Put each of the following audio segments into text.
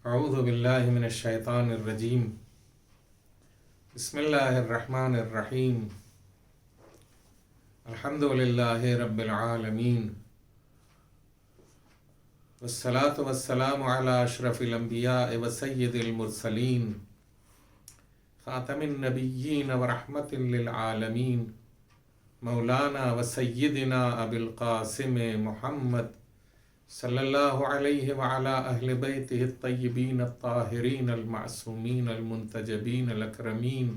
اعوذ باللہ من الشیطان الرجیم بسم اللہ الرحمن الرحیم الحمد للہ رب العالمین والصلاة والسلام علی اشرف الانبیاء وسید المرسلین خاتم النبیین ورحمت للعالمین مولانا وسیدنا ابی القاسم محمد صلی اللہ علیہ وعلی اہل بیتہ الطیبین الطاہرین المعصومین المنتجبین الاکرمین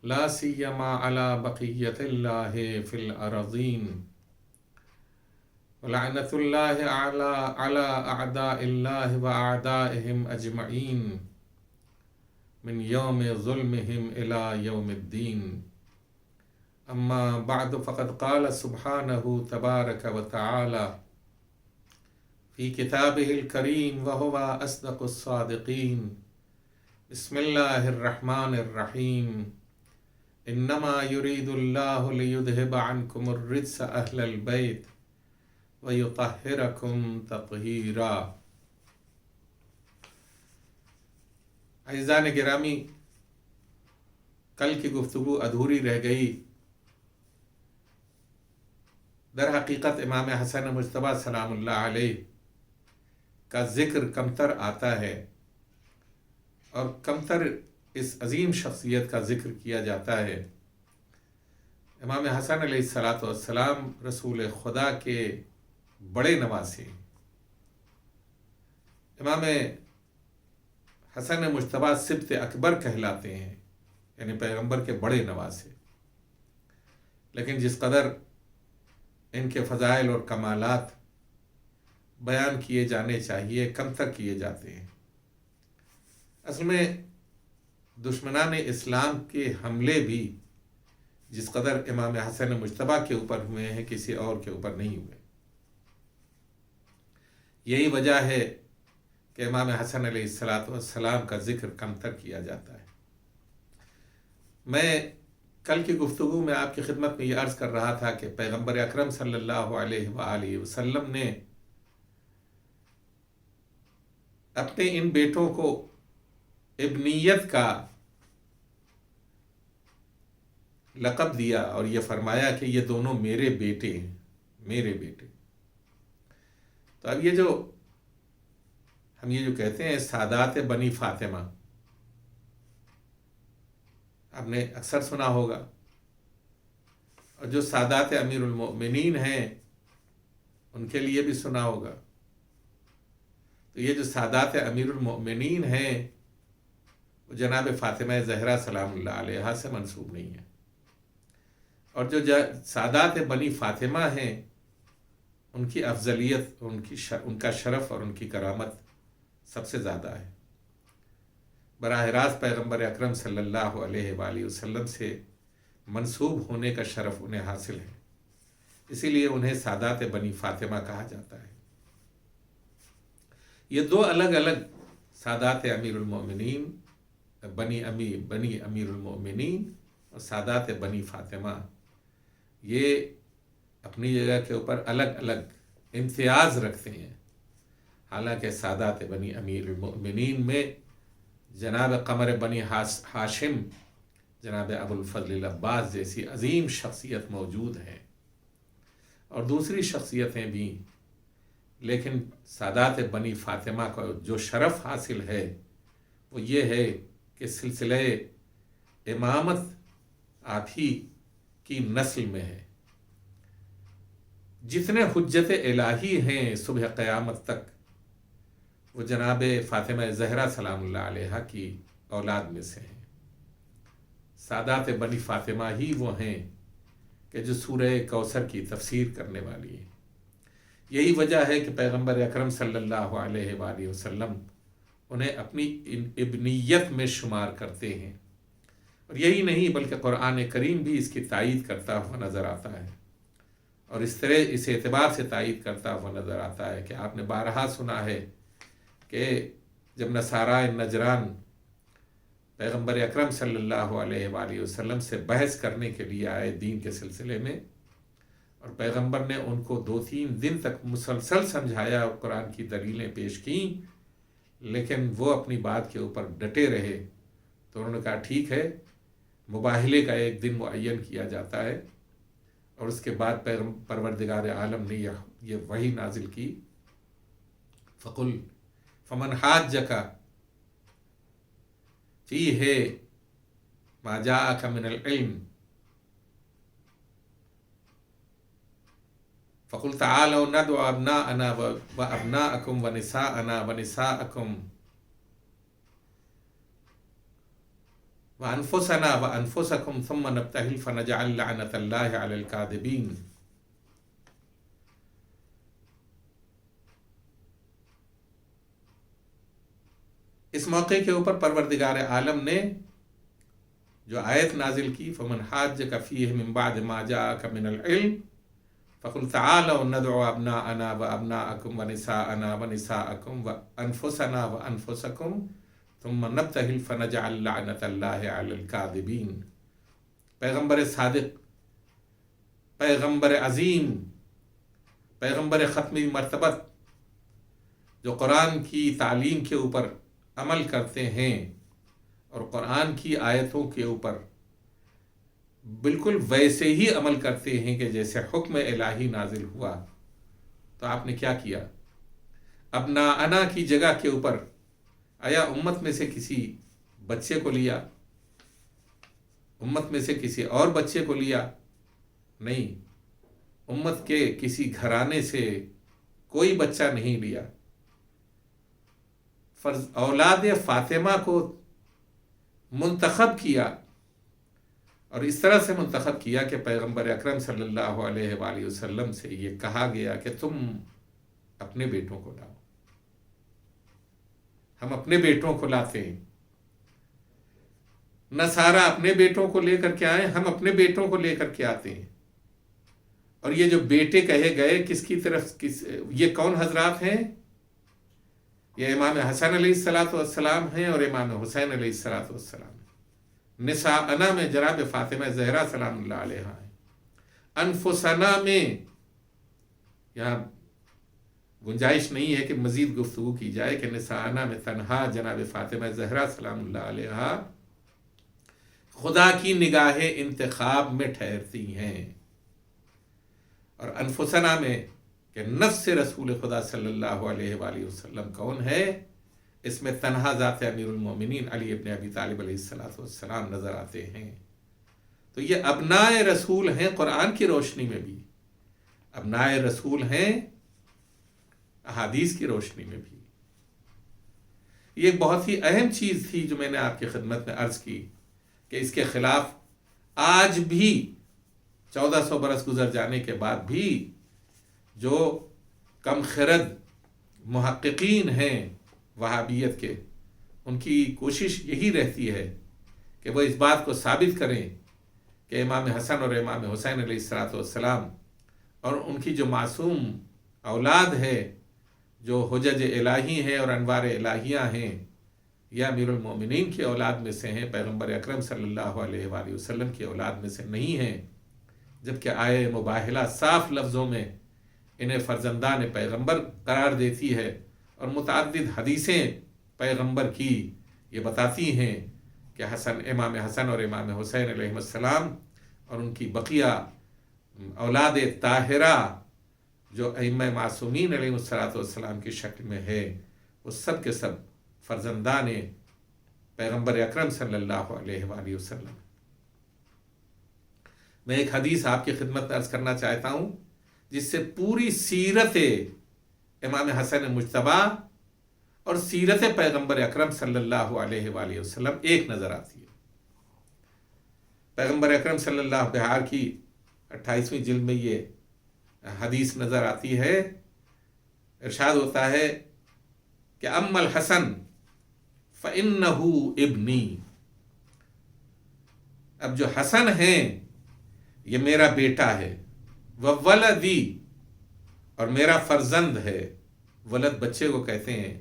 لا سیما علی بقیت اللہ فی الارضین ولعنۃ اللہ علی اعداء اللہ واعدائہم اجمعین من یوم ظلمہم الی یوم الدین اما بعد فقد قال سبحانہ تبارک وتعالی فی کتابہ الکریم وہو اصدق الصادقین بسم اللہ الرحمن الرحیم انما یرید اللہ لیذہب عنکم الرجس اہل البیت ویطہرکم تطہیرا۔ عزیزان گرامی، کل کی گفتگو ادھوری رہ گئی۔ در حقیقت امام حسن مجتبیٰ سلام اللہ علیہ کا ذکر کمتر آتا ہے، اور کمتر اس عظیم شخصیت کا ذکر کیا جاتا ہے۔ امام حسن علیہ السلام رسول خدا کے بڑے نواسے، امام حسن مجتبیٰ سبط اکبر کہلاتے ہیں، یعنی پیغمبر کے بڑے نواسے۔ لیکن جس قدر ان کے فضائل اور کمالات بیان کیے جانے چاہیے، کمتر کیے جاتے ہیں۔ اصل میں دشمنان اسلام کے حملے بھی جس قدر امام حسن مجتبیٰ کے اوپر ہوئے ہیں، کسی اور کے اوپر نہیں ہوئے۔ یہی وجہ ہے کہ امام حسن علیہ السلام کا ذکر کمتر کیا جاتا ہے۔ میں کل کی گفتگو میں آپ کی خدمت میں یہ عرض کر رہا تھا کہ پیغمبر اکرم صلی اللہ علیہ وآلہ وسلم نے اپنے ان بیٹوں کو ابنیت کا لقب دیا اور یہ فرمایا کہ یہ دونوں میرے بیٹے ہیں، میرے بیٹے۔ تو اب یہ جو کہتے ہیں سادات بنی فاطمہ، آپ نے اکثر سنا ہوگا، اور جو سادات امیر المؤمنین ہیں ان کے لیے بھی سنا ہوگا۔ تو یہ جو سادات امیر المؤمنین ہیں وہ جناب فاطمہ زہرا سلام اللہ علیہا سے منسوب نہیں ہے، اور جو سادات بنی فاطمہ ہیں ان کی افضلیت، ان کا شرف اور ان کی کرامت سب سے زیادہ ہے۔ براہ راست پیغمبر اکرم صلی اللہ علیہ وآلہ وسلم سے منسوب ہونے کا شرف انہیں حاصل ہے، اسی لیے انہیں سادات بنی فاطمہ کہا جاتا ہے۔ یہ دو الگ الگ سادات امیر المؤمنین، بنی امیر المؤمنین اور سادات بنی فاطمہ، یہ اپنی جگہ کے اوپر الگ الگ امتیاز رکھتے ہیں۔ حالانکہ سادات بنی امیر المؤمنین میں جناب قمر بنی ہاشم، جناب ابو الفضل العباس جیسی عظیم شخصیت موجود ہے، اور دوسری شخصیتیں بھی، لیکن سادات بنی فاطمہ کا جو شرف حاصل ہے وہ یہ ہے کہ سلسلہ امامت آپ ہی کی نسل میں ہے۔ جتنے حجت الہی ہیں صبح قیامت تک وہ جناب فاطمہ زہرا سلام اللہ علیہا کی اولاد میں سے ہیں۔ سادات بنی فاطمہ ہی وہ ہیں کہ جو سورہ کوثر کی تفسیر کرنے والی ہے۔ یہی وجہ ہے کہ پیغمبر اکرم صلی اللہ علیہ وآلہ وسلم انہیں اپنی ابنیت میں شمار کرتے ہیں، اور یہی نہیں بلکہ قرآن کریم بھی اس کی تائید کرتا ہوا نظر آتا ہے، اور اس اعتبار سے تائید کرتا ہوا نظر آتا ہے کہ آپ نے بارہا سنا ہے کہ جب نصارائے نجران پیغمبر اکرم صلی اللہ علیہ وآلہ وسلم سے بحث کرنے کے لیے آئے دین کے سلسلے میں، اور پیغمبر نے ان کو 2-3 دن تک مسلسل سمجھایا اور قرآن کی دلیلیں پیش کیں، لیکن وہ اپنی بات کے اوپر ڈٹے رہے تو انہوں نے کہا ٹھیک ہے، مباہلے کا ایک دن معین کیا جاتا ہے، اور اس کے بعد پروردگار عالم نے یہ وحی نازل کی، فقل فمن حاجک فیہ ما جاءک من العلم فقل تعالوا ندعو ابناءنا وابناءکم ونساءنا ونساءکم وانفسنا وانفسکم ثم نبتہل فنجعل لعنت اللہ علی الکاذبین۔ اس موقع کے اوپر پروردگار عالم نے جو آیت نازل کی، فمن حاجک فیہ من بعد ما جاءک من العلم فقل تعالوا ندعو ابناءنا وابناءکم ونساءنا ونساءکم وانفسنا وانفسکم ثم نبتہل فنجعل لعنت اللہ علی الکاذبین۔ پیغمبر صادق، پیغمبر عظیم، پیغمبر ختمی مرتبت جو قرآن کی تعلیم کے اوپر عمل کرتے ہیں اور قرآن کی آیتوں کے اوپر بالکل ویسے ہی عمل کرتے ہیں کہ جیسے حکم الہی نازل ہوا، تو آپ نے کیا کیا؟ ابناءنا کی جگہ کے اوپر آیا امت میں سے کسی بچے کو لیا؟ امت میں سے کسی اور بچے کو لیا؟ نہیں، امت کے کسی گھرانے سے کوئی بچہ نہیں لیا، اولاد فاطمہ کو منتخب کیا، اور اس طرح سے منتخب کیا کہ پیغمبر اکرم صلی اللہ علیہ وآلہ وسلم سے یہ کہا گیا کہ تم اپنے بیٹوں کو لاؤ۔ ہم اپنے بیٹوں کو لاتے ہیں، نصارہ اپنے بیٹوں کو لے کر کے آئے، ہم اپنے بیٹوں کو لے کر کے آتے ہیں۔ اور یہ جو بیٹے کہے گئے کس کی طرف، یہ کون حضرات ہیں؟ یہ امام حسن علیہ السلام ہیں اور امام حسین علیہ السلام ہیں۔ نساءنا میں جناب فاطمہ زہرا سلام اللہ علیہ ہیں۔ انفسنا میں یہاں گنجائش نہیں ہے کہ مزید گفتگو کی جائے کہ نساءنا میں تنہا جناب فاطمہ زہرا سلام اللہ علیہ خدا کی نگاہ انتخاب میں ٹھہرتی ہیں، اور انفسنا میں کہ نفس رسول خدا صلی اللہ علیہ وآلہ وسلم کون ہے، اس میں تنہا ذات امیر المومنین علی ابن ابی طالب علیہ السلام نظر آتے ہیں۔ تو یہ ابناء رسول ہیں قرآن کی روشنی میں بھی، ابناء رسول ہیں احادیث کی روشنی میں بھی۔ یہ ایک بہت ہی اہم چیز تھی جو میں نے آپ کی خدمت میں عرض کی کہ اس کے خلاف آج بھی 1400 برس گزر جانے کے بعد بھی جو کم خرد محققین ہیں وہابیت کے، ان کی کوشش یہی رہتی ہے کہ وہ اس بات کو ثابت کریں کہ امام حسن اور امام حسین علیہ السلام اور ان کی جو معصوم اولاد ہے، جو حجج الہی ہیں اور انوار الہیہ ہیں، یا امیر المومنین کی اولاد میں سے ہیں، پیغمبر اکرم صلی اللہ علیہ وآلہ وسلم کی اولاد میں سے نہیں ہیں، جبکہ آیہ مباہلہ صاف لفظوں میں انہیں فرزندان پیغمبر قرار دیتی ہے، اور متعدد حدیثیں پیغمبر کی یہ بتاتی ہیں کہ امام حسن اور امام حسین علیہ السلام اور ان کی بقیہ اولاد طاہرہ جو ائمہ معصومین علیہ السلام کی شکل میں ہے، وہ سب کے سب فرزندان پیغمبر اکرم صلی اللہ علیہ وآلہ وسلم۔ میں ایک حدیث آپ کی خدمت میں عرض کرنا چاہتا ہوں جس سے پوری سیرت امام حسن مجتبیٰ اور سیرت پیغمبر اکرم صلی اللہ علیہ وآلہ وسلم ایک نظر آتی ہے۔ پیغمبر اکرم صلی اللہ بہار کی 28ویں جلد میں یہ حدیث نظر آتی ہے، ارشاد ہوتا ہے کہ اما الحسن فإنه ابنی، اب جو حسن ہیں یہ میرا بیٹا ہے، وولدی، اور میرا فرزند ہے۔ ولد بچے کو کہتے ہیں،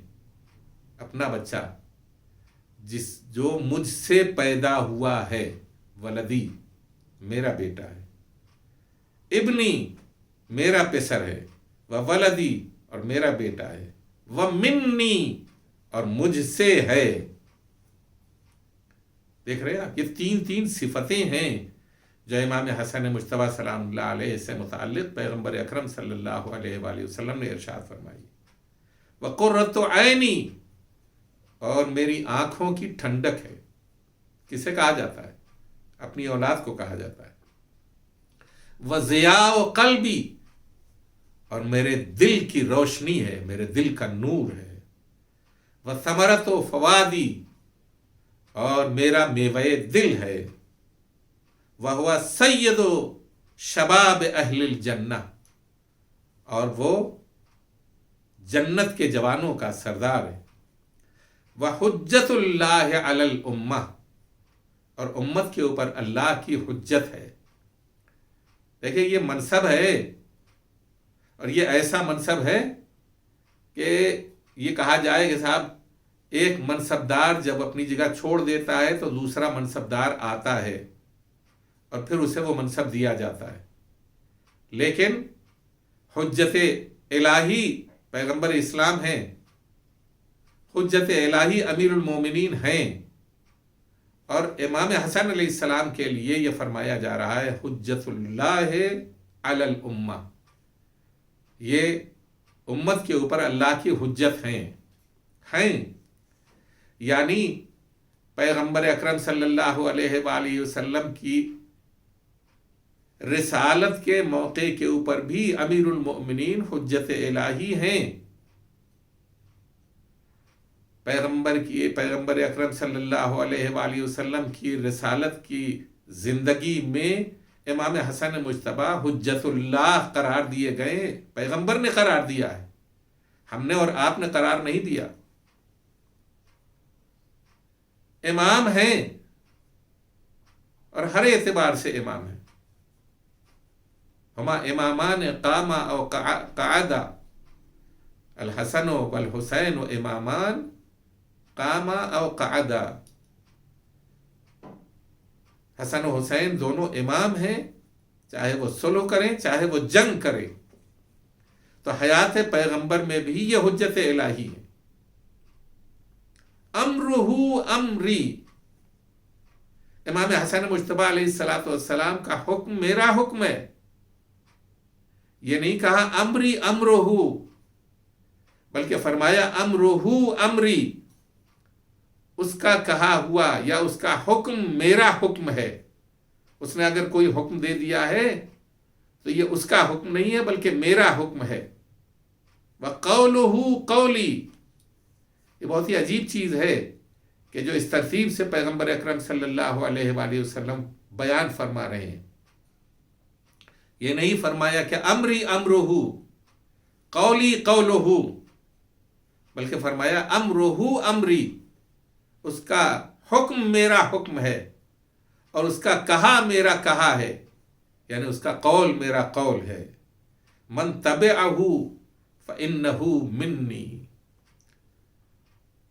اپنا بچہ جو مجھ سے پیدا ہوا ہے، ولدی میرا بیٹا ہے، ابنی میرا پسر ہے، وولدی اور میرا بیٹا ہے، ومنی اور مجھ سے ہے. دیکھ رہے ہیں آپ، یہ تین صفتیں ہیں جو امام حسن مجتبیٰ سلام اللہ علیہ سے متعلق پیغمبر اکرم صلی اللہ علیہ وآلہ وسلم نے ارشاد فرمائی. وَقُرَّةُ عَيْنِي، اور میری آنکھوں کی ٹھنڈک ہے. کسے کہا جاتا ہے؟ اپنی اولاد کو کہا جاتا ہے. وَضِيَاءُ قَلْبِي، اور میرے دل کی روشنی ہے، میرے دل کا نور ہے. وَثَمَرَةُ فَوَادِي، اور میرا میوہ دل ہے. وَهُوَ سَيِّدُ شَبَابِ أَهْلِ الْجَنَّةِ، اور وہ جنت کے جوانوں کا سردار ہے. وَحُجَّةُ اللَّهِ عَلَى الْأُمَّةِ، اور امت کے اوپر اللہ کی حجت ہے. دیکھیں یہ منصب ہے، اور یہ ایسا منصب ہے کہ یہ کہا جائے کہ صاحب ایک منصبدار جب اپنی جگہ چھوڑ دیتا ہے تو دوسرا منصبدار آتا ہے اور پھر اسے وہ منصب دیا جاتا ہے. لیکن حجت الہی پیغمبر اسلام ہیں، حجت الہی امیر المومنین ہیں، اور امام حسن علیہ السلام کے لیے یہ فرمایا جا رہا ہے حجت اللہ علی الامہ، یہ امت کے اوپر اللہ کی حجت ہیں. یعنی پیغمبر اکرم صلی اللہ علیہ وآلہ وسلم کی رسالت کے موقع کے اوپر بھی امیر المؤمنین حجت الہی ہیں. پیغمبر اکرم صلی اللہ علیہ وآلہ وسلم کی رسالت کی زندگی میں امام حسن مجتبیٰ حجت اللہ قرار دیے گئے. پیغمبر نے قرار دیا ہے، ہم نے اور آپ نے قرار نہیں دیا. امام ہیں، اور ہر اعتبار سے امام ہیں. ہما امامان قاما او قعدا، الحسن والحسین امامان قاما او قعدا. حسن و حسین دونوں امام ہیں، چاہے وہ صلح کریں چاہے وہ جنگ کریں. تو حیات پیغمبر میں بھی یہ حجت الہی ہے. امرہ امری، امام حسن مجتبیٰ علیہ السلام کا حکم میرا حکم ہے. یہ نہیں کہا امری امرہ، بلکہ فرمایا امرہ امری، اس کا کہا ہوا یا اس کا حکم میرا حکم ہے. اس نے اگر کوئی حکم دے دیا ہے تو یہ اس کا حکم نہیں ہے بلکہ میرا حکم ہے. وَقَوْلُهُ قَوْلِي، یہ بہت ہی عجیب چیز ہے کہ جو اس ترتیب سے پیغمبر اکرم صلی اللہ علیہ وآلہ وسلم بیان فرما رہے ہیں. یہ نہیں فرمایا کہ امری امرہ قولی قولہ، بلکہ فرمایا امرہ امری، اس کا حکم میرا حکم ہے اور اس کا کہا میرا کہا ہے، یعنی اس کا قول میرا قول ہے. من تبعہ فإنہ منی.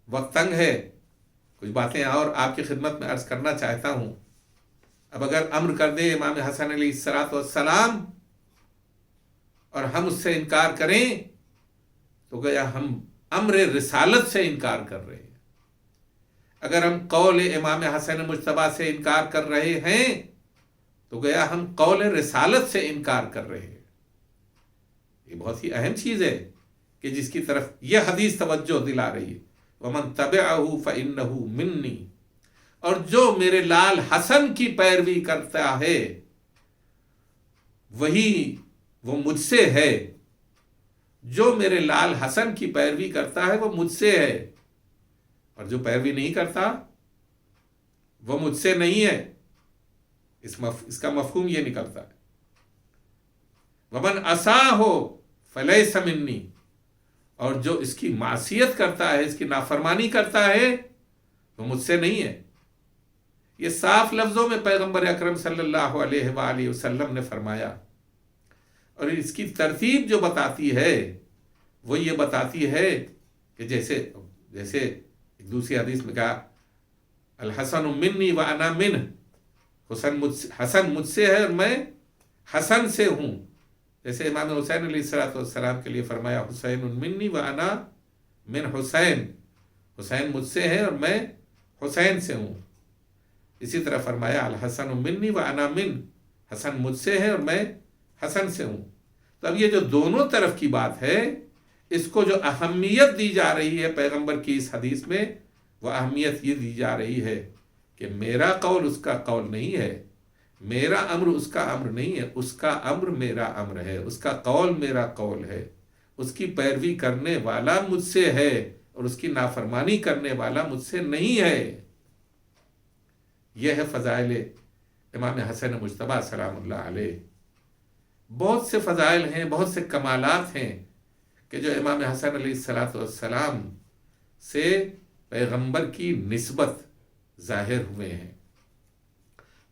وقت تنگ ہے، کچھ باتیں اور آپ کی خدمت میں عرض کرنا چاہتا ہوں. اب اگر امر کر دے امام حسن علیہ السلام اور ہم اس سے انکار کریں تو گویا ہم امر رسالت سے انکار کر رہے ہیں. اگر ہم قول امام حسن مجتبیٰ سے انکار کر رہے ہیں تو گویا ہم قول رسالت سے انکار کر رہے ہیں. یہ بہت ہی اہم چیز ہے کہ جس کی طرف یہ حدیث توجہ دلا رہی ہے. وَمَن تَبِعَهُ فَإِنَّهُ مِنِّي، اور جو میرے لال حسن کی پیروی کرتا ہے وہی وہ مجھ سے ہے. جو میرے لال حسن کی پیروی کرتا ہے وہ مجھ سے ہے، اور جو پیروی نہیں کرتا وہ مجھ سے نہیں ہے. اس کا مفہوم یہ نکلتا ہے. وَمَنْ عَصَاهُ فَلَيْسَ مِنِّي، اور جو اس کی معصیت کرتا ہے، اس کی نافرمانی کرتا ہے وہ مجھ سے نہیں ہے. یہ صاف لفظوں میں پیغمبر اکرم صلی اللہ علیہ وآلہ وسلم نے فرمایا. اور اس کی ترتیب جو بتاتی ہے وہ یہ بتاتی ہے کہ جیسے ایک دوسری حدیث میں کہا الحسن منی وانا منہ، حسن مجھ سے ہے اور میں حسن سے ہوں. جیسے امام حسین علیہ السلام کے لیے فرمایا حسین منی وانا من حسین، حسین مجھ سے ہے اور میں حسین سے ہوں۔ اسی طرح فرمایا الحسن منی و انا من، حسن مجھ سے ہے اور میں حسن سے ہوں۔ تو اب یہ جو دونوں طرف کی بات ہے، اس کو جو اہمیت دی جا رہی ہے پیغمبر کی اس حدیث میں، وہ اہمیت یہ دی جا رہی ہے کہ میرا قول اس کا قول نہیں ہے، میرا امر اس کا امر نہیں ہے، اس کا امر میرا امر ہے، اس کا قول میرا قول ہے، اس کی پیروی کرنے والا مجھ سے ہے اور اس کی نافرمانی کرنے والا مجھ سے نہیں ہے۔ یہ ہے فضائل امام حسن مجتبیٰ سلام اللہ علیہ۔ بہت سے فضائل ہیں، بہت سے کمالات ہیں کہ جو امام حسن علیہ السلام سے پیغمبر کی نسبت ظاہر ہوئے ہیں۔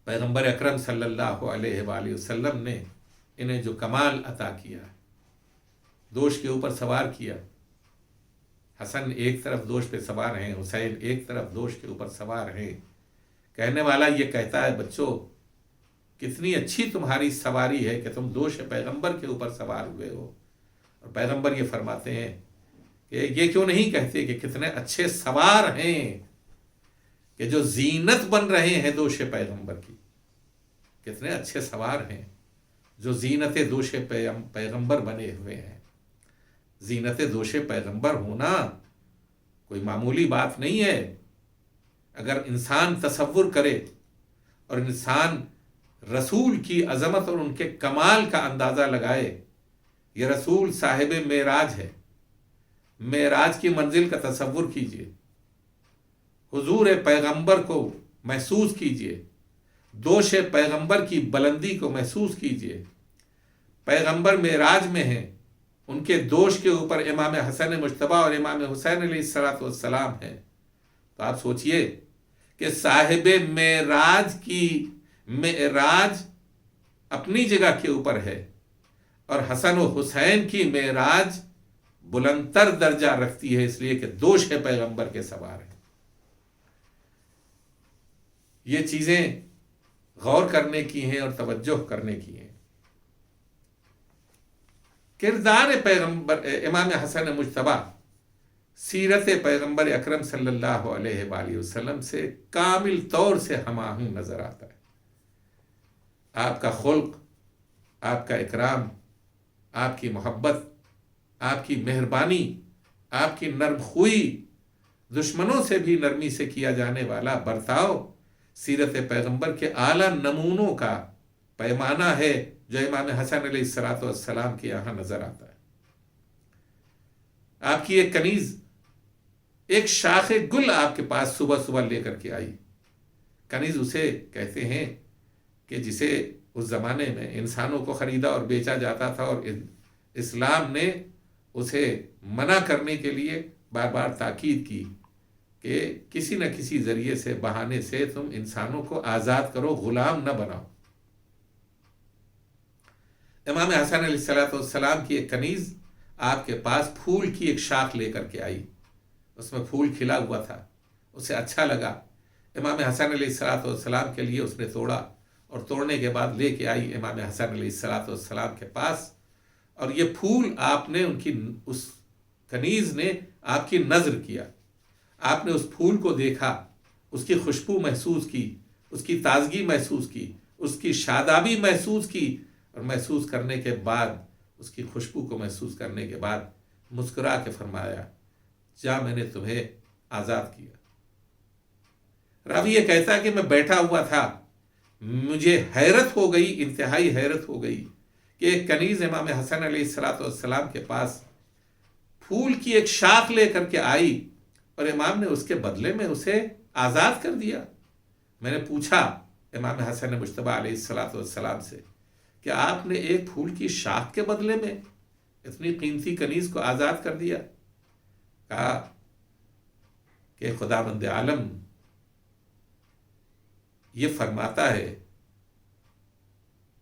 پیغمبر اکرم صلی اللہ علیہ وآلہ وسلم نے انہیں جو کمال عطا کیا، دوش کے اوپر سوار کیا، حسن ایک طرف دوش پہ سوار ہیں، حسین ایک طرف دوش کے اوپر سوار ہیں۔ کہنے والا یہ کہتا ہے بچوں کتنی اچھی تمہاری سواری ہے کہ تم دوش پیغمبر کے اوپر سوار ہوئے ہو، اور پیغمبر یہ فرماتے ہیں کہ یہ کیوں نہیں کہتے کہ کتنے اچھے سوار ہیں کہ جو زینت بن رہے ہیں دوش پیغمبر کی، کتنے اچھے سوار ہیں جو زینت دوش پیغمبر بنے ہوئے ہیں۔ زینت دوش پیغمبر ہونا کوئی معمولی بات نہیں ہے۔ اگر انسان تصور کرے اور انسان رسول کی عظمت اور ان کے کمال کا اندازہ لگائے، یہ رسول صاحب معراج ہے، معراج کی منزل کا تصور کیجئے، حضور پیغمبر کو محسوس کیجئے، دوش پیغمبر کی بلندی کو محسوس کیجئے۔ پیغمبر معراج میں ہیں، ان کے دوش کے اوپر امام حسن مجتبیٰ اور امام حسین علیہ السلام ہیں۔ تو آپ سوچئے کہ صاحب معراج کی معراج اپنی جگہ کے اوپر ہے، اور حسن و حسین کی معراج بلندتر درجہ رکھتی ہے، اس لیے کہ دوش پیغمبر کے سوار ہیں۔ یہ چیزیں غور کرنے کی ہیں اور توجہ کرنے کی ہیں۔ کردار پیغمبر امام حسن مجتبیٰ سیرت پیغمبر اکرم صلی اللہ علیہ وآلہ وسلم سے کامل طور سے ہم آہنگ نظر آتا ہے۔ آپ کا خلق، آپ کا اکرام، آپ کی محبت، آپ کی مہربانی، آپ کی نرم خوئی، دشمنوں سے بھی نرمی سے کیا جانے والا برتاؤ سیرت پیغمبر کے اعلیٰ نمونوں کا پیمانہ ہے جو امام حسن علیہ السلام کے یہاں نظر آتا ہے۔ آپ کی ایک کنیز، ایک شاخ گل آپ کے پاس صبح صبح لے کر کے آئی۔ کنیز اسے کہتے ہیں کہ جسے اس زمانے میں انسانوں کو خریدا اور بیچا جاتا تھا، اور اسلام نے اسے منع کرنے کے لیے بار بار تاکید کی کہ کسی نہ کسی ذریعے سے، بہانے سے تم انسانوں کو آزاد کرو، غلام نہ بناؤ۔ امام حسن علیہ السلام کی ایک کنیز آپ کے پاس پھول کی ایک شاخ لے کر کے آئی، اس میں پھول کھلا ہوا تھا، اسے اچھا لگا، امام حسن علیہ السلام کے لیے اس نے توڑا، اور توڑنے کے بعد لے کے آئی امام حسن علیہ السلام کے پاس، اور یہ پھول آپ نے اس کنیز نے آپ کی نظر کیا، آپ نے اس پھول کو دیکھا، اس کی خوشبو محسوس کی، اس کی تازگی محسوس کی، اس کی شادابی محسوس کی، اور محسوس کرنے کے بعد، اس کی خوشبو کو محسوس کرنے کے بعد مسکرا کے فرمایا، جا میں نے تمہیں آزاد کیا۔ راوی یہ کہتا ہے کہ میں بیٹھا ہوا تھا، مجھے حیرت ہو گئی، انتہائی حیرت ہو گئی کہ ایک کنیز امام حسن علیہ السلام کے پاس پھول کی ایک شاخ لے کر کے آئی، اور امام نے اس کے بدلے میں اسے آزاد کر دیا۔ میں نے پوچھا امام حسن مجتبیٰ علیہ السلام سے کہ آپ نے ایک پھول کی شاخ کے بدلے میں اتنی قیمتی کنیز کو آزاد کر دیا؟ کہا کہ خداوند عالم یہ فرماتا ہے،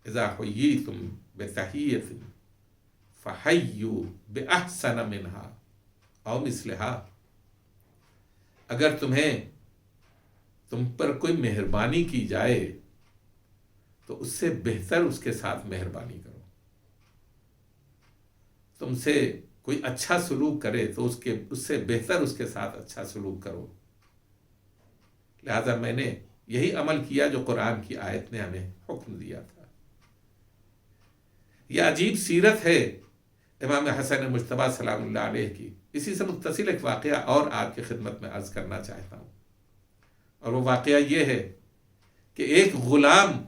اذا حییتم بتحیۃ فحیوا باحسن منہا او مثلہا، اگر تم پر کوئی مہربانی کی جائے تو اس سے بہتر اس کے ساتھ مہربانی کرو، تم سے کوئی اچھا سلوک کرے تو اس سے بہتر اس کے ساتھ اچھا سلوک کرو. لہذا میں نے یہی عمل کیا جو قرآن کی آیت نے ہمیں حکم دیا تھا. یہ عجیب سیرت ہے امام حسن مجتبیٰ سلام اللہ علیہ کی. اسی سے متصل ایک واقعہ اور آپ کی خدمت میں عرض کرنا چاہتا ہوں، اور وہ واقعہ یہ ہے کہ ایک غلام،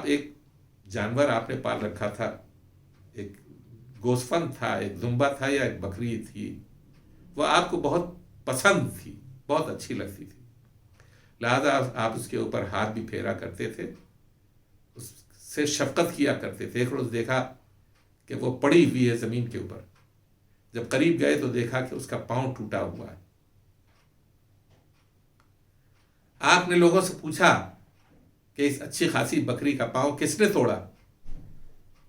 ایک جانور آپ نے پال رکھا تھا، ایک گوسفند تھا، ایک دمبا تھا یا ایک بکری تھی، وہ آپ کو بہت پسند تھی، بہت اچھی لگتی تھی. لہذا آپ اس کے اوپر ہاتھ بھی پھیرا کرتے تھے، اس سے شفقت کیا کرتے تھے. ایک روز دیکھا کہ وہ پڑی ہوئی ہے زمین کے اوپر. جب قریب گئے تو دیکھا کہ اس کا پاؤں ٹوٹا ہوا ہے. آپ نے لوگوں سے پوچھا کہ اس اچھی خاصی بکری کا پاؤں کس نے توڑا؟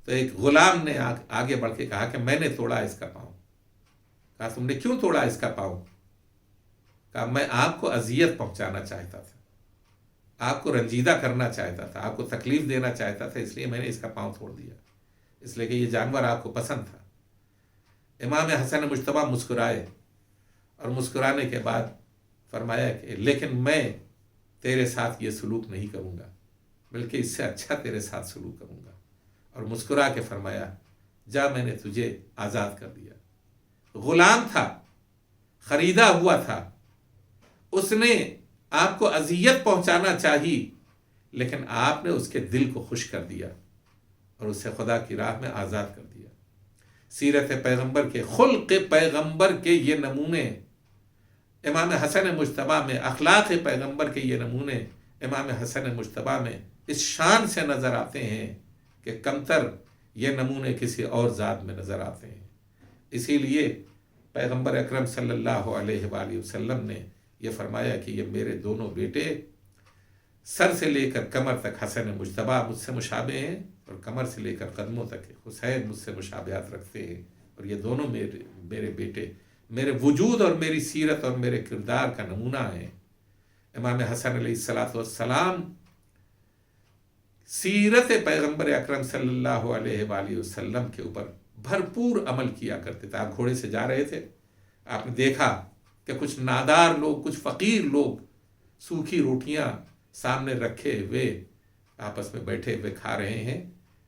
تو ایک غلام نے آگے بڑھ کے کہا کہ میں نے توڑا اس کا پاؤں. کہا تم نے کیوں توڑا اس کا پاؤں؟ کہا میں آپ کو اذیت پہنچانا چاہتا تھا، آپ کو رنجیدہ کرنا چاہتا تھا، آپ کو تکلیف دینا چاہتا تھا، اس لیے میں نے اس کا پاؤں توڑ دیا، اس لیے کہ یہ جانور آپ کو پسند تھا. امام حسن مجتبیٰ مسکرائے اور مسکرانے کے بعد فرمایا کہ لیکن میں تیرے ساتھ یہ سلوک نہیں کروں گا، بلکہ اس سے اچھا تیرے ساتھ سلوک کروں گا. اور مسکرا کے فرمایا جا میں نے تجھے آزاد کر دیا. غلام تھا، خریدا ہوا تھا، اس نے آپ کو اذیت پہنچانا چاہی، لیکن آپ نے اس کے دل کو خوش کر دیا اور اسے خدا کی راہ میں آزاد کر دیا. سیرت پیغمبر کے، خلق پیغمبر کے یہ نمونے امام حسن مجتبیٰ میں، اخلاق پیغمبر کے یہ نمونے امام حسن مجتبیٰ میں اس شان سے نظر آتے ہیں کہ کمتر یہ نمونے کسی اور ذات میں نظر آتے ہیں. اسی لیے پیغمبر اکرم صلی اللہ علیہ وآلہ وسلم نے یہ فرمایا کہ یہ میرے دونوں بیٹے سر سے لے کر کمر تک حسن مجتبیٰ مجھ سے مشابہ ہیں، اور کمر سے لے کر قدموں تک حسین مجھ سے مشابہت رکھتے ہیں، اور یہ دونوں میرے بیٹے میرے وجود اور میری سیرت اور میرے کردار کا نمونہ ہیں. امام حسن علیہ السلام سیرت پیغمبر اکرم صلی اللہ علیہ وآلہ وسلم کے اوپر بھرپور عمل کیا کرتے تھے. آپ گھوڑے سے جا رہے تھے، آپ نے دیکھا کہ کچھ نادار لوگ، کچھ فقیر لوگ سوکھی روٹیاں سامنے رکھے ہوئے آپس میں بیٹھے ہوئے کھا رہے ہیں.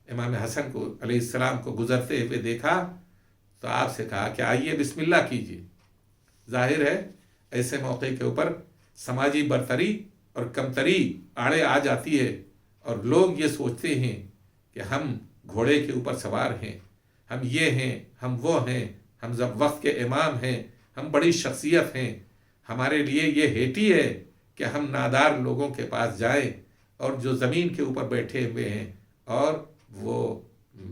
امام حسن کو علیہ السلام کو گزرتے ہوئے دیکھا تو آپ سے کہا کہ آئیے بسم اللہ کیجیے. ظاہر ہے ایسے موقع کے اوپر سماجی برتری اور کمتری آڑے آ جاتی ہے، اور لوگ یہ سوچتے ہیں کہ ہم گھوڑے کے اوپر سوار ہیں، ہم یہ ہیں، ہم وہ ہیں، ہم وقت کے امام ہیں، ہم بڑی شخصیت ہیں. ہمارے لیے یہ ہیٹی ہے کہ ہم نادار لوگوں کے پاس جائیں اور جو زمین کے اوپر بیٹھے ہوئے ہیں اور وہ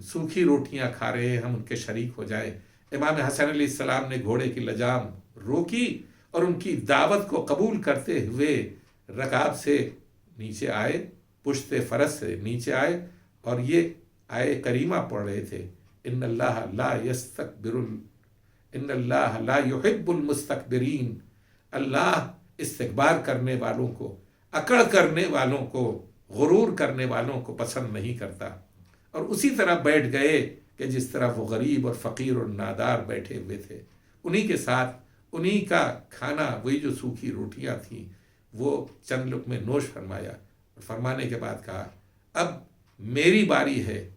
سوکھی روٹیاں کھا رہے ہیں ہم ان کے شریک ہو جائیں. امام حسن علیہ السلام نے گھوڑے کی لجام روکی اور ان کی دعوت کو قبول کرتے ہوئے رکاب سے نیچے آئے، پشت فرس سے نیچے آئے، اور یہ آیے کریمہ پڑھ رہے تھے ان اللہ لا يحب المستکبرین. اللہ استکبار کرنے والوں کو، اکڑ کرنے والوں کو، غرور کرنے والوں کو پسند نہیں کرتا. اور اسی طرح بیٹھ گئے کہ جس طرح وہ غریب اور فقیر اور نادار بیٹھے ہوئے تھے، انہی کے ساتھ انہی کا کھانا، وہی جو سوکھی روٹیاں تھیں وہ چند لقمے نوش فرمایا، اور فرمانے کے بعد کہا اب میری باری ہے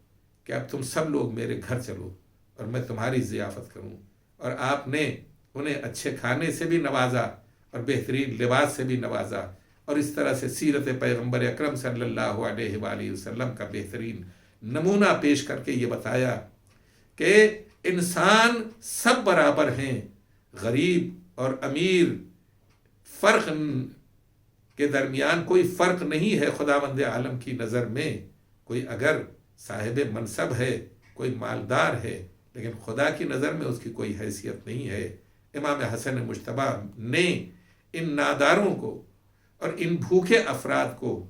کہ اب تم سب لوگ میرے گھر چلو اور میں تمہاری ضیافت کروں. اور آپ نے انہیں اچھے کھانے سے بھی نوازا اور بہترین لباس سے بھی نوازا، اور اس طرح سے سیرت پیغمبر اکرم صلی اللہ علیہ وآلہ وسلم کا بہترین نمونہ پیش کر کے یہ بتایا کہ انسان سب برابر ہیں، غریب اور امیر فرق کے درمیان کوئی فرق نہیں ہے خداوند عالم کی نظر میں. کوئی اگر صاحب منصب ہے، کوئی مالدار ہے، لیکن خدا کی نظر میں اس کی کوئی حیثیت نہیں ہے. امام حسن مجتبیٰ نے ان ناداروں کو اور ان بھوکے افراد کو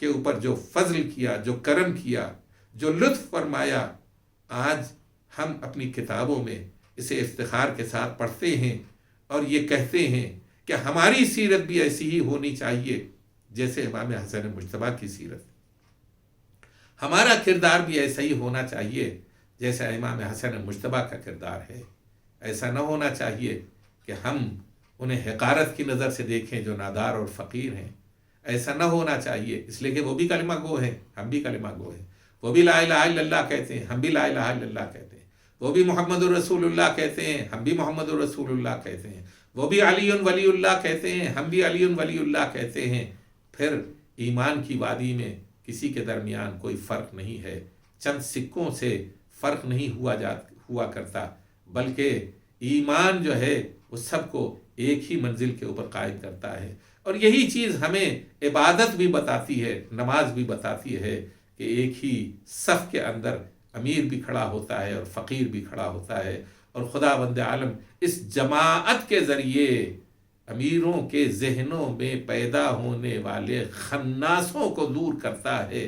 کے اوپر جو فضل کیا، جو کرم کیا، جو لطف فرمایا، آج ہم اپنی کتابوں میں اسے افتخار کے ساتھ پڑھتے ہیں اور یہ کہتے ہیں کہ ہماری سیرت بھی ایسی ہی ہونی چاہیے جیسے امام حسن مجتبیٰ کی سیرت. ہمارا کردار بھی ایسا ہی ہونا چاہیے جیسا امام حسن مجتبیٰ کا کردار ہے۔ ایسا نہ ہونا چاہیے کہ ہم انہیں حقارت کی نظر سے دیکھیں جو نادار اور فقیر ہیں۔ ایسا نہ ہونا چاہیے، اس لیے کہ وہ بھی کلمہ گو ہیں، ہم بھی کلمہ گو ہیں۔ وہ بھی لا الہ الا اللہ کہتے ہیں، ہم بھی لا الہ الا اللہ کہتے ہیں۔ وہ بھی محمد الرسول اللہ کہتے ہیں، ہم بھی محمد الرسول اللہ کہتے ہیں۔ وہ بھی علی ولی اللہ کہتے ہیں، ہم بھی علی ولی اللہ کہتے ہیں۔ پھر ایمان کی وادی میں کسی کے درمیان کوئی فرق نہیں ہے، چند سکوں سے فرق نہیں ہوا کرتا، بلکہ ایمان جو ہے وہ سب کو ایک ہی منزل کے اوپر قائم کرتا ہے۔ اور یہی چیز ہمیں عبادت بھی بتاتی ہے، نماز بھی بتاتی ہے کہ ایک ہی صف کے اندر امیر بھی کھڑا ہوتا ہے اور فقیر بھی کھڑا ہوتا ہے، اور خداوند عالم اس جماعت کے ذریعے امیروں کے ذہنوں میں پیدا ہونے والے خناسوں کو دور کرتا ہے۔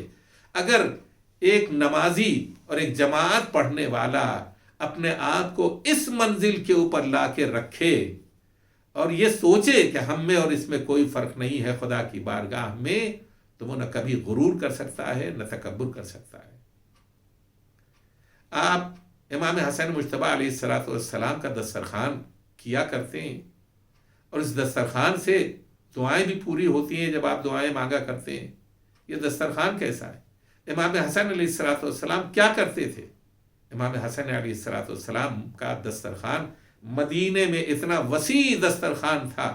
اگر ایک نمازی اور ایک جماعت پڑھنے والا اپنے آپ کو اس منزل کے اوپر لا کے رکھے اور یہ سوچے کہ ہم میں اور اس میں کوئی فرق نہیں ہے خدا کی بارگاہ میں، تو وہ نہ کبھی غرور کر سکتا ہے نہ تکبر کر سکتا ہے۔ آپ امام حسن مجتبیٰ علیہ السلام کا دسترخوان کیا کرتے ہیں، اور اس دسترخوان سے دعائیں بھی پوری ہوتی ہیں جب آپ دعائیں مانگا کرتے ہیں۔ یہ دسترخوان کیسا ہے؟ امام حسن علیہ السلام کیا کرتے تھے؟ امام حسن علیہ السلام کا دسترخوان مدینے میں اتنا وسیع دسترخوان تھا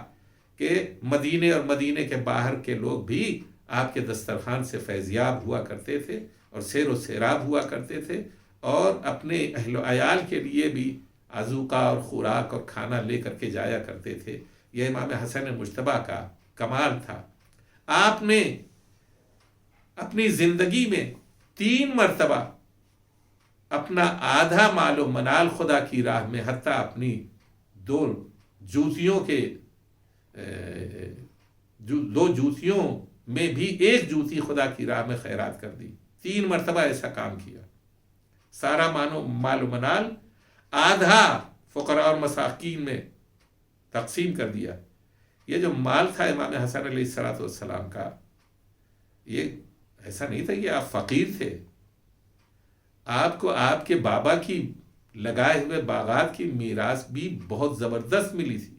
کہ مدینے اور مدینے کے باہر کے لوگ بھی آپ کے دسترخوان سے فیضیاب ہوا کرتے تھے اور سیر و سیراب ہوا کرتے تھے، اور اپنے اہل و عیال کے لیے بھی عزوقہ اور خوراک اور کھانا لے کر کے جایا کرتے تھے۔ یہ امام حسن مجتبیٰ کا کمال تھا۔ آپ نے اپنی زندگی میں 3 مرتبہ اپنا آدھا مال و منال خدا کی راہ میں، حتیٰ اپنی 2 جوتیوں میں بھی 1 جوتی خدا کی راہ میں خیرات کر دی۔ 3 مرتبہ ایسا کام کیا۔ سارا مال و منال آدھا فقراء اور مساکین میں تقسیم کر دیا۔ یہ جو مال تھا امام حسن علیہ السلام کا، یہ ایسا نہیں تھا کہ آپ فقیر تھے۔ آپ کو آپ کے بابا کی لگائے ہوئے باغات کی میراث بھی بہت زبردست ملی تھی،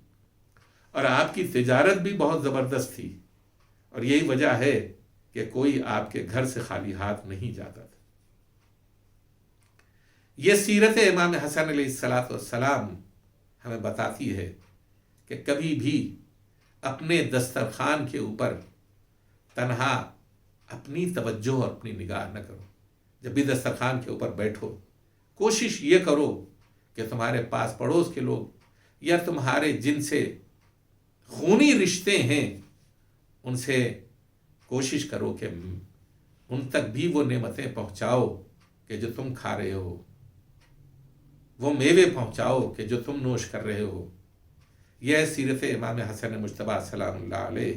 اور آپ کی تجارت بھی بہت زبردست تھی، اور یہی وجہ ہے کہ کوئی آپ کے گھر سے خالی ہاتھ نہیں جاتا تھا۔ یہ سیرت امام حسن علیہ السلام ہمیں بتاتی ہے کہ کبھی بھی اپنے دسترخوان کے اوپر تنہا اپنی توجہ اور اپنی نگاہ نہ کرو۔ جب بھی دسترخوان کے اوپر بیٹھو، کوشش یہ کرو کہ تمہارے پاس پڑوس کے لوگ یا تمہارے جن سے خونی رشتے ہیں ان سے کوشش کرو کہ ان تک بھی وہ نعمتیں پہنچاؤ کہ جو تم کھا رہے ہو، وہ میوے پہنچاؤ کہ جو تم نوش کر رہے ہو۔ یہ ہے سیرت امام حسن مجتبیٰ سلام اللہ علیہ۔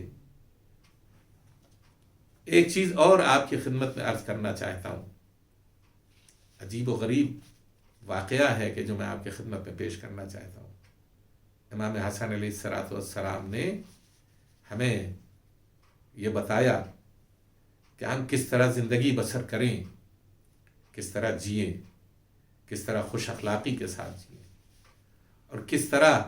ایک چیز اور آپ کی خدمت میں عرض کرنا چاہتا ہوں، عجیب و غریب واقعہ ہے کہ جو میں آپ کی خدمت میں پیش کرنا چاہتا ہوں۔ امام حسن علیہ السلام نے ہمیں یہ بتایا کہ ہم کس طرح زندگی بسر کریں، کس طرح جئیں، کس طرح خوش اخلاقی کے ساتھ جئیں، اور کس طرح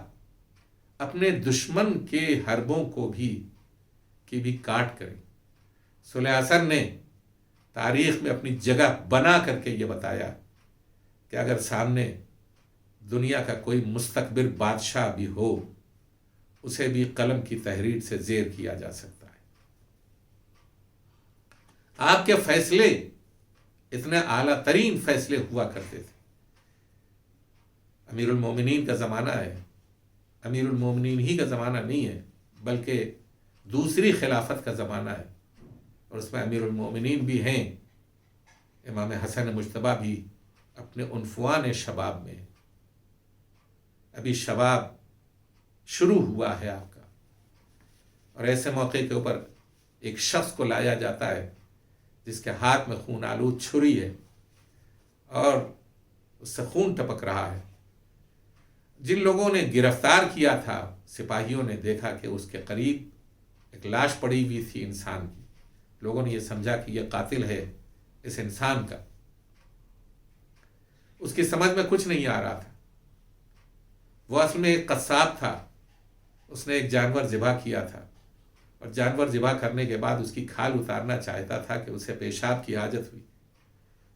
اپنے دشمن کے حربوں کو بھی کاٹ کریں۔ صلح عصر نے تاریخ میں اپنی جگہ بنا کر کے یہ بتایا کہ اگر سامنے دنیا کا کوئی مستکبر بادشاہ بھی ہو، اسے بھی قلم کی تحریر سے زیر کیا جا سکتا ہے۔ آپ کے فیصلے اتنے اعلیٰ ترین فیصلے ہوا کرتے تھے۔ امیر المومنین کا زمانہ ہے، امیر المومنین ہی کا زمانہ نہیں ہے بلکہ دوسری خلافت کا زمانہ ہے، اور اس میں امیر المومنین بھی ہیں۔ امام حسن مجتبیٰ بھی اپنے عنفوان شباب میں، ابھی شباب شروع ہوا ہے آپ کا، اور ایسے موقع کے اوپر ایک شخص کو لایا جاتا ہے جس کے ہاتھ میں خون آلود چھری ہے اور اس سے خون ٹپک رہا ہے۔ جن لوگوں نے گرفتار کیا تھا، سپاہیوں نے دیکھا کہ اس کے قریب ایک لاش پڑی ہوئی تھی انسان کی۔ لوگوں نے یہ سمجھا کہ یہ قاتل ہے اس انسان کا، اس کی سمجھ میں کچھ نہیں آ رہا تھا. وہ اصل میں ایک قصاب تھا. اس نے ایک جانور ذبح کیا تھا اور جانور ذبح کرنے کے بعد اس کی کھال اتارنا چاہتا تھا کہ اسے پیشاب کی حاجت ہوئی.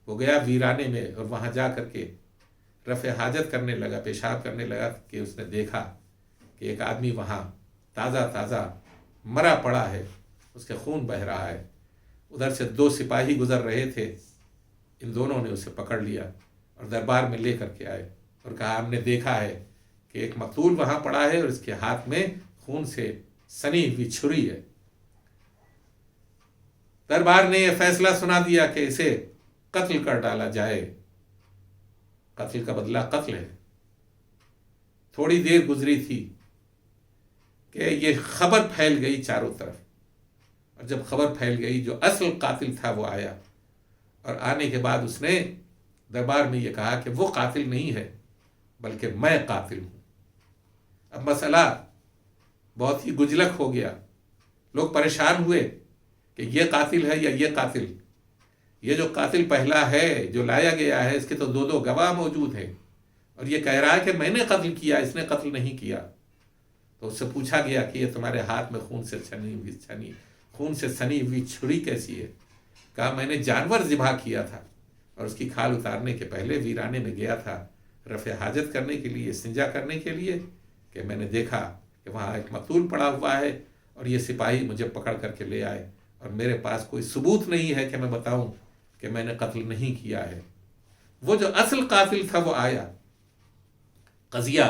وہ گیا ویرانے میں اور وہاں جا کر کے رفع حاجت کرنے لگا، پیشاب کرنے لگا کہ اس نے دیکھا کہ ایک آدمی وہاں تازہ تازہ مرا پڑا ہے، اس کے خون بہہ رہا ہے. ادھر سے 2 سپاہی گزر رہے تھے. ان دونوں نے اسے پکڑ لیا اور دربار میں لے کر کے آئے اور کہا ہم نے دیکھا ہے کہ ایک مقتول وہاں پڑا ہے اور اس کے ہاتھ میں خون سے سنی ہوئی چھری ہے. دربار نے یہ فیصلہ سنا دیا کہ اسے قتل کر ڈالا جائے. قتل کا بدلہ قتل ہے. تھوڑی دیر گزری تھی کہ یہ خبر پھیل گئی چاروں طرف، اور جب خبر پھیل گئی جو اصل قاتل تھا وہ آیا، اور آنے کے بعد اس نے دربار میں یہ کہا کہ وہ قاتل نہیں ہے بلکہ میں قاتل ہوں. اب مسئلہ بہت ہی گجلک ہو گیا. لوگ پریشان ہوئے کہ یہ قاتل ہے یا یہ قاتل. یہ جو قاتل پہلا ہے جو لایا گیا ہے اس کے تو 2 گواہ موجود ہیں، اور یہ کہہ رہا ہے کہ میں نے قتل کیا، اس نے قتل نہیں کیا. تو اس سے پوچھا گیا کہ یہ تمہارے ہاتھ میں خون سے سنی ہوئی چھری کیسی ہے؟ کہا میں نے جانور ذبح کیا تھا اور اس کی کھال اتارنے کے پہلے ویرانے میں گیا تھا رفع حاجت کرنے کے لیے، استنجا کرنے کے لیے، کہ میں نے دیکھا کہ وہاں ایک مقتول پڑا ہوا ہے اور یہ سپاہی مجھے پکڑ کر کے لے آئے، اور میرے پاس کوئی ثبوت نہیں ہے کہ میں بتاؤں کہ میں نے قتل نہیں کیا ہے. وہ جو اصل قاتل تھا وہ آیا. قضیہ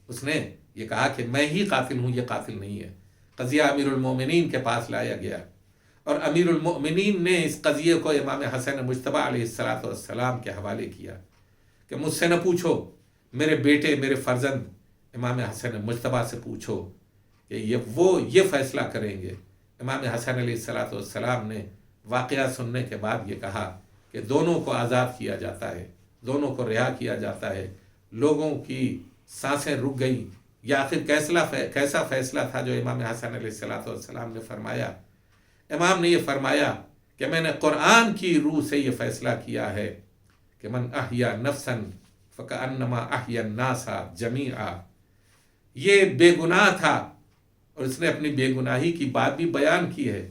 اس نے یہ کہا کہ میں ہی قاتل ہوں، یہ قاتل نہیں ہے. قضیہ امیر المومنین کے پاس لایا گیا اور امیر المومنین نے اس قضیے کو امام حسن مجتبی علیہ السلام کے حوالے کیا کہ مجھ سے نہ پوچھو، میرے بیٹے میرے فرزند امام حسن مجتبی سے پوچھو کہ یہ فیصلہ کریں گے. امام حسن علیہ السلام نے واقعہ سننے کے بعد یہ کہا کہ دونوں کو آزاد کیا جاتا ہے، دونوں کو رہا کیا جاتا ہے. لوگوں کی سانسیں رک گئیں. یا آخر کیسا فیصلہ تھا جو امام حسن علیہ السلام نے فرمایا؟ امام نے یہ فرمایا کہ میں نے قرآن کی روح سے یہ فیصلہ کیا ہے کہ من احیا نفسا فکأنما احیا الناس جمیعا. یہ بے گناہ تھا اور اس نے اپنی بے گناہی کی بات بھی بیان کی ہے،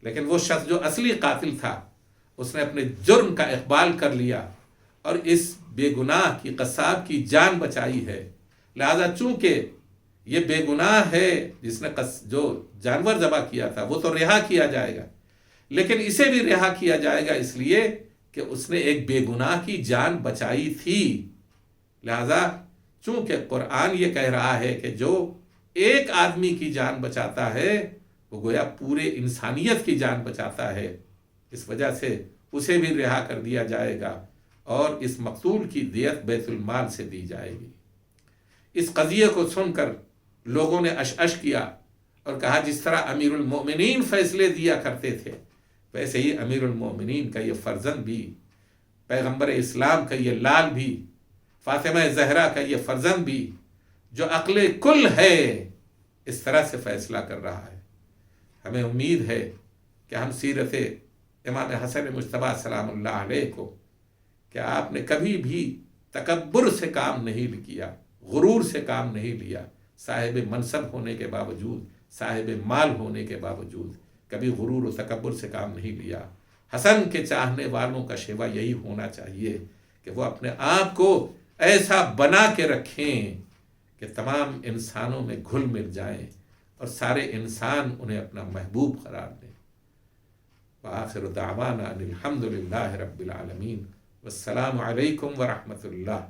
لیکن وہ شخص جو اصلی قاتل تھا اس نے اپنے جرم کا اقبال کر لیا اور اس بے گناہ کی قصاب کی جان بچائی ہے. لہذا چونکہ یہ بے گناہ ہے جس نے جو جانور ذبح کیا تھا وہ تو رہا کیا جائے گا، لیکن اسے بھی رہا کیا جائے گا اس لیے کہ اس نے ایک بے گناہ کی جان بچائی تھی. لہذا چونکہ قرآن یہ کہہ رہا ہے کہ جو ایک آدمی کی جان بچاتا ہے وہ گویا پورے انسانیت کی جان بچاتا ہے، اس وجہ سے اسے بھی رہا کر دیا جائے گا اور اس مقتول کی دیت بیت المال سے دی جائے گی. اس قضیے کو سن کر لوگوں نے اشعش کیا اور کہا جس طرح امیر المومنین فیصلے دیا کرتے تھے ویسے ہی امیر المومنین کا یہ فرزند بھی، پیغمبر اسلام کا یہ لال بھی، فاطمہ زہرا کا یہ فرزند بھی جو عقل کل ہے اس طرح سے فیصلہ کر رہا ہے. ہمیں امید ہے کہ ہم سیرت امام حسن مجتبی سلام اللہ علیہ کو کہ آپ نے کبھی بھی تکبر سے کام نہیں کیا، غرور سے کام نہیں لیا، صاحب منصب ہونے کے باوجود، صاحب مال ہونے کے باوجود کبھی غرور و تکبر سے کام نہیں لیا. حسن کے چاہنے والوں کا شیوا یہی ہونا چاہیے کہ وہ اپنے آپ کو ایسا بنا کے رکھیں کہ تمام انسانوں میں گھل مل جائیں اور سارے انسان انہیں اپنا محبوب قرار دیں. وآخر دعوانا ان الحمد للہ رب العالمین والسلام علیکم ورحمۃ اللہ.